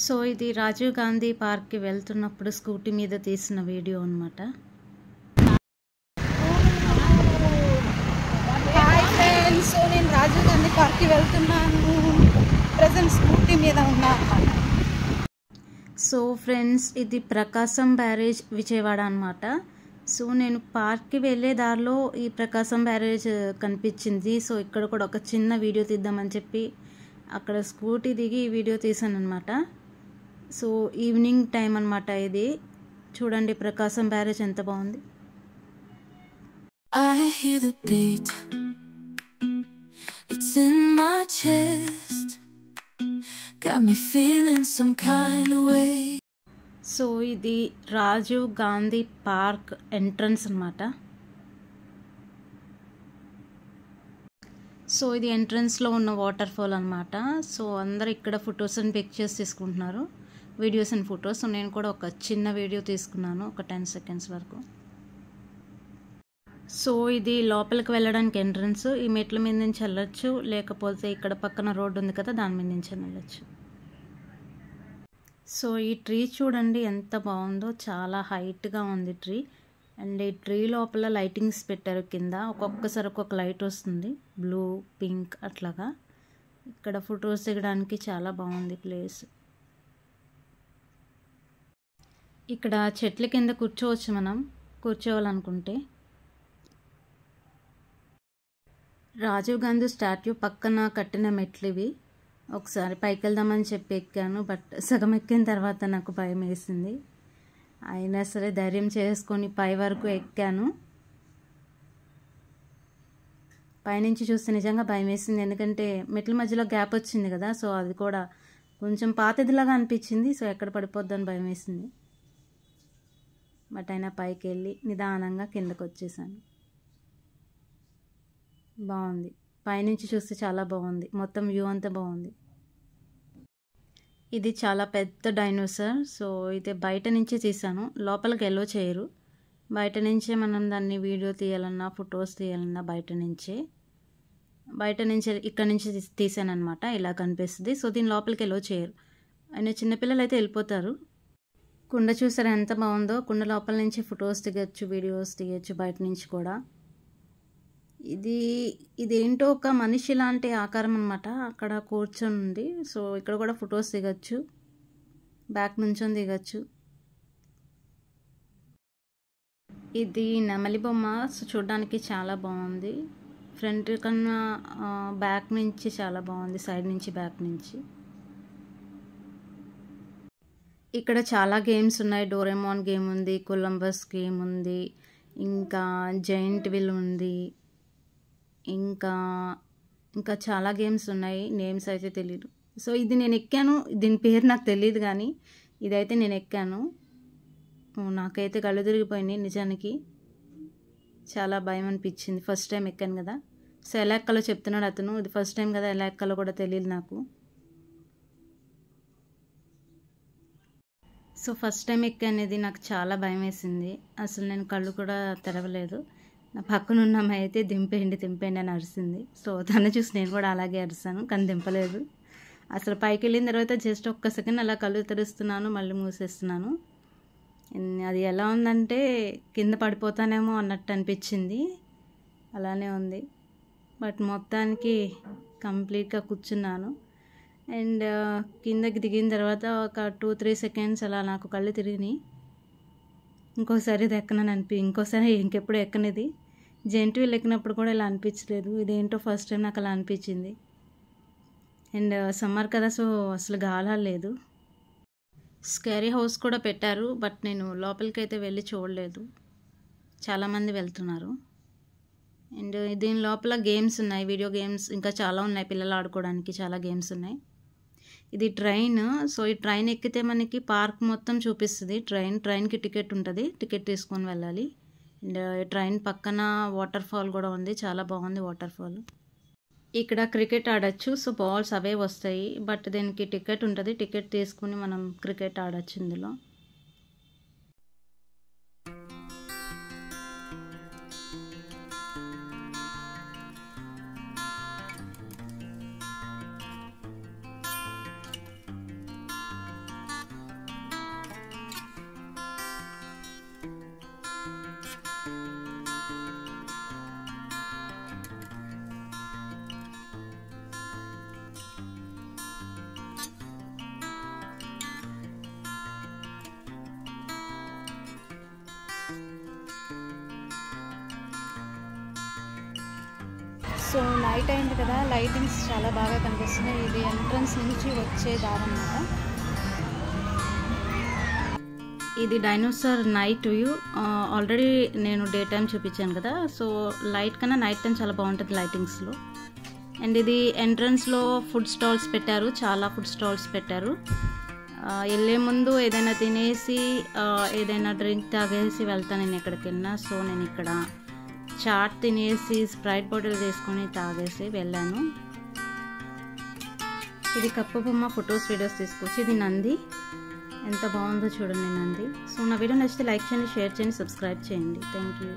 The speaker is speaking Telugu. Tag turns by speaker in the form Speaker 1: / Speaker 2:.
Speaker 1: సో ఇది రాజీవ్ గాంధీ పార్క్కి వెళ్తున్నప్పుడు స్కూటీ మీద తీసిన వీడియో అనమాట.
Speaker 2: హాయ్ ఫ్రెండ్స్, నేను రాజీవ్ గాంధీ పార్క్కి వెళ్తున్నాను. ప్రజెంట్ స్కూటీ మీద ఉన్నా అన్నమాట.
Speaker 1: సో ఫ్రెండ్స్, ఇది ప్రకాశం బ్యారేజ్ విజయవాడ అనమాట. సో నేను పార్క్కి వెళ్ళే దారిలో ఈ ప్రకాశం బ్యారేజ్ కనిపించింది. సో ఇక్కడ కూడా ఒక చిన్న వీడియో తీద్దామని చెప్పి అక్కడ స్కూటీ దిగి ఈ వీడియో తీసాను అనమాట. సో ఈవినింగ్ టైం అనమాట. ఇది చూడండి ప్రకాశం బ్యారేజ్ ఎంత బాగుంది.
Speaker 3: I hear the beat, it's in my chest, got me feeling some kind of way.
Speaker 1: So ఇది రాజీవ్ గాంధీ పార్క్ ఎంట్రన్స్ అనమాట. సో ఇది ఎంట్రన్స్లో ఉన్న వాటర్ ఫాల్ అనమాట. సో అందరు ఇక్కడ ఫొటోస్ అండ్ పిక్చర్స్ తీసుకుంటున్నారు, వీడియోస్ అండ్ ఫొటోస్. సో నేను కూడా ఒక చిన్న వీడియో తీసుకున్నాను, ఒక 10 seconds వరకు. సో ఇది లోపలికి వెళ్ళడానికి ఎంట్రన్స్. ఈ మెట్ల మీద నుంచి వెళ్ళొచ్చు, లేకపోతే ఇక్కడ పక్కన రోడ్డు ఉంది కదా, దాని మీద నుంచి వెళ్ళొచ్చు. సో ఈ ట్రీ చూడండి ఎంత బాగుందో, చాలా హైట్గా ఉంది ట్రీ. అండ్ ఈ ట్రీ లోపల లైటింగ్స్ పెట్టారు కింద. ఒక్కొక్కసారి ఒక్కొక్క లైట్ వస్తుంది, బ్లూ, పింక్ అట్లాగా. ఇక్కడ ఫొటోస్ దిగడానికి చాలా బాగుంది ప్లేస్. ఇక్కడ చెట్ల కింద కూర్చోవచ్చు మనం, కూర్చోవాలనుకుంటే. రాజీవ్ గాంధీ స్టాట్యూ పక్కన కట్టిన మెట్లు ఇవి. ఒకసారి పైకి వెళ్దామని చెప్పి ఎక్కాను, బట్ సగం ఎక్కిన తర్వాత నాకు భయం వేసింది. అయినా సరే ధైర్యం చేసుకొని పై వరకు ఎక్కాను. పైనుంచి చూస్తే నిజంగా భయం వేసింది, ఎందుకంటే మెట్ల మధ్యలో గ్యాప్ వచ్చింది కదా. సో అది కూడా కొంచెం పాతదిలాగా అనిపించింది. సో ఎక్కడ పడిపోద్దని భయం వేసింది. బట్ అయినా పైకి వెళ్ళి నిదానంగా కిందకు వచ్చేసాను. బాగుంది, పైనుంచి చూస్తే చాలా బాగుంది, మొత్తం వ్యూ అంతా బాగుంది. ఇది చాలా పెద్ద డైనోసార్. సో ఇది బయట నుంచి తీసాను, లోపలికి ఎల్లో చేయరు. బయట నుంచే మనం దాన్ని వీడియో తీయాలన్నా ఫొటోస్ తీయాలన్నా బయట నుంచే ఇక్కడ నుంచి తీసాను అనమాట. ఇలా కనిపిస్తుంది. సో దీని లోపలికి ఎల్లో చేయరు. అయినా చిన్నపిల్లలు అయితే వెళ్ళిపోతారు. కుండ చూసారా ఎంత బాగుందో. కుండ లోపల నుంచి ఫొటోస్ దిగచ్చు, వీడియోస్ తీయచ్చు, బయట నుంచి కూడా. ఇదేంటో ఒక మనిషి లాంటి ఆకారం అనమాట, అక్కడ కూర్చొని ఉంది. సో ఇక్కడ కూడా ఫొటోస్ దిగచ్చు, బ్యాక్ నుంచొని దిగచ్చు. ఇది నెమలి బొమ్మ. సో చూడడానికి చాలా బాగుంది. ఫ్రంట్ కన్నా బ్యాక్ నుంచి చాలా బాగుంది, సైడ్ నుంచి బ్యాక్ నుంచి. ఇక్కడ చాలా గేమ్స్ ఉన్నాయి. డోరేమోన్ గేమ్ ఉంది, కొలంబస్ గేమ్ ఉంది, ఇంకా జైంట్ వీల్ ఉంది, ఇంకా చాలా గేమ్స్ ఉన్నాయి. నేమ్స్ అయితే తెలీదు. సో ఇది నేను ఎక్కాను, దీని పేరు నాకు తెలియదు, కానీ ఇదైతే నేను ఎక్కాను. నాకైతే కళ్ళు తిరిగిపోయినాయి నిజానికి. చాలా భయం అనిపించింది, ఫస్ట్ టైం ఎక్కాను కదా. సో ఎలా ఎక్కాలో చెప్తున్నాడు అతను. ఇది ఫస్ట్ టైం కదా, ఎలా ఎక్కాలో కూడా తెలియదు నాకు. సో ఫస్ట్ టైం ఎక్కనేది నాకు చాలా భయం వేసింది. అసలు నేను కళ్ళు కూడా తెరవలేదు. నా పక్కన ఉన్న అమ్మాయి అయితే దింపేయండి అని అరిసింది. సో తను చూసి నేను కూడా అలాగే అరిసాను, కానీ దింపలేదు. అసలు పైకి వెళ్ళిన తర్వాత జస్ట్ ఒక్క సెకండ్ అలా కళ్ళు తెరుస్తున్నాను, మళ్ళీ మూసేస్తున్నాను. అది ఎలా ఉందంటే కింద పడిపోతానేమో అన్నట్టు అనిపించింది. అలానే ఉంది. బట్ మొత్తానికి కంప్లీట్గా కూర్చున్నాను. అండ్ కిందకి దిగిన తర్వాత ఒక 2-3 seconds అలా నాకు కళ్ళు తిరిగినాయి. ఇంకోసారి ఇది ఇంకోసారి ఇంకెప్పుడు ఎక్కనిది. జెంట్ వీల్ ఎక్కినప్పుడు కూడా ఇలా అనిపించలేదు. ఇదేంటో ఫస్ట్ టైం నాకు అలా అనిపించింది. అండ్ సమ్మర్ కదా, సో అసలు గాలాలేదు. స్కేరీ హౌస్ కూడా పెట్టారు, బట్ నేను లోపలికి అయితే వెళ్ళి చూడలేదు. చాలామంది వెళ్తున్నారు. అండ్ దీని లోపల గేమ్స్ ఉన్నాయి, వీడియో గేమ్స్ ఇంకా చాలా ఉన్నాయి, పిల్లలు ఆడుకోవడానికి చాలా గేమ్స్ ఉన్నాయి. ఇది ట్రైన్. సో ఈ ట్రైన్ ఎక్కితే మనకి పార్క్ మొత్తం చూపిస్తుంది. ట్రైన్కి టికెట్ ఉంటుంది, టికెట్ తీసుకొని వెళ్ళాలి. అండ్ ట్రైన్ పక్కన వాటర్ ఫాల్ కూడా ఉంది, చాలా బాగుంది వాటర్ ఫాల్. ఇక్కడ క్రికెట్ ఆడచ్చు. సో బాల్స్ అవే వస్తాయి, బట్ దీనికి టికెట్ ఉంటుంది. టికెట్ తీసుకుని మనం క్రికెట్ ఆడచ్చు ఇందులో.
Speaker 2: సో నైట్ అయింది కదా, లైటింగ్స్ చాలా బాగా కనిపిస్తున్నాయి. ఇది ఎంట్రన్స్ నుంచి వచ్చే దారి అన్నమాట.
Speaker 1: ఇది డైనోసార్ నైట్ వ్యూ. ఆల్రెడీ నేను డే టైం చూపించాను కదా, సో లైట్ కన్నా నైట్ టైం చాలా బాగుంటుంది లైటింగ్స్లో. అండ్ ఇది ఎంట్రన్స్లో ఫుడ్ స్టాల్స్ పెట్టారు, చాలా ఫుడ్ స్టాల్స్ పెట్టారు. వెళ్ళే ముందు ఏదైనా తినేసి ఏదైనా డ్రింక్ తాగేసి వెళ్తాను నేను ఎక్కడికి వెళ్ళినా. సో నేను ఇక్కడ చాట్ తినేసి స్ప్రైట్ బాటిల్ తీసుకొని తాగేసి వెళ్ళాను. ఇది కప్ప బొమ్మ ఫొటోస్ వీడియోస్ తీసుకోవచ్చు. ఇది నంది, ఎంత బాగుందో చూడండి నంది. సో నా వీడియో నచ్చితే లైక్ చేయండి, షేర్ చేయండి, సబ్స్క్రైబ్ చేయండి. Thank you.